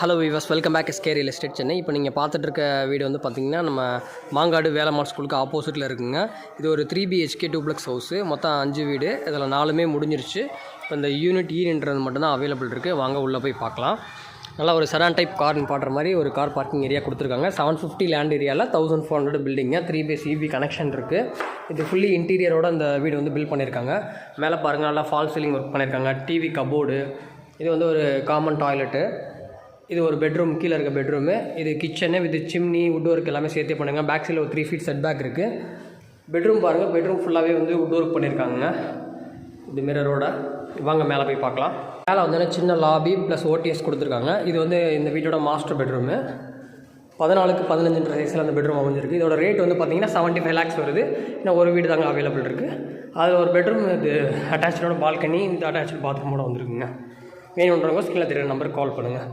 Hello viewers, welcome back SK real estate Chennai. இப்போ நீங்கள் பார்த்துட்டு இருக்க வீடு வந்து பார்த்திங்கன்னா நம்ம மாங்காடு வேலம்மாள் ஸ்கூலுக்கு ஆப்போசிட்டில் இருக்குங்க. இது ஒரு 3 BHK டூப்ளெக்ஸ் ஹவுஸு. மொத்தம் 5 வீடு, இதில் 4மே முடிஞ்சிருச்சு. இப்போ இந்த யூனிட் ஈன்றது மட்டும்தான் அவைலபிள் இருக்குது. வாங்க உள்ளே போய் பார்க்கலாம். நல்லா ஒரு செடான் டைப் கார் பாடுற மாதிரி ஒரு கார் பார்க்கிங் ஏரியா கொடுத்துருக்காங்க. 750 லேண்ட் ஏரியாவில் 1400 பில்டிங்க, 3 பேஸ் EB கனெக்ஷன் இருக்குது. இது ஃபுல்லி இன்டீரியரோட இந்த வீடு வந்து பில்ட் பண்ணியிருக்காங்க. மேலே பாருங்கள், நல்லா ஃபால் சீலிங் ஒர்க் பண்ணியிருக்காங்க. டிவி கபோர்டு, இது வந்து ஒரு காமன் டாய்லெட்டு, இது ஒரு பெட்ரூம், கீழே இருக்க பெட்ரூமு, இது kitchen with chimney would work எல்லாமே சேர்த்தே பண்ணுங்கள். பேக் சைடில் ஒரு 3 feet செட் பேக் இருக்குது. பெட்ரூம் பாருங்கள், பெட்ரூம் ஃபுல்லாகவே வந்து வுட் ஒர்க் பண்ணியிருக்காங்க. இது மிரரோட. வாங்க மேலே போய் பார்க்கலாம். மேலே வந்து சின்ன லாபி ப்ளஸ் OTS கொடுத்துருக்காங்க. இது வந்து இந்த வீட்டோட மாஸ்டர் பெட்ரூமு. 14க்கு 15 சைஸில் அந்த பெட்ரூம் அமைஞ்சிருக்கு. இதோட ரேட் வந்து பார்த்தீங்கன்னா 75 lakhs வருது. இன்னும் ஒரு வீடு தாங்க அவைலபிள் இருக்குது. அது ஒரு பெட்ரூம், இது அட்டாச்சோட பால்கனி, இந்த அட்டாச்சு பாத்ரூமோட வந்துருக்குங்க. வேணுன்றவங்க ஸ்கிரீனில் தெரியுற நம்பருக்கு கால் பண்ணுங்கள்.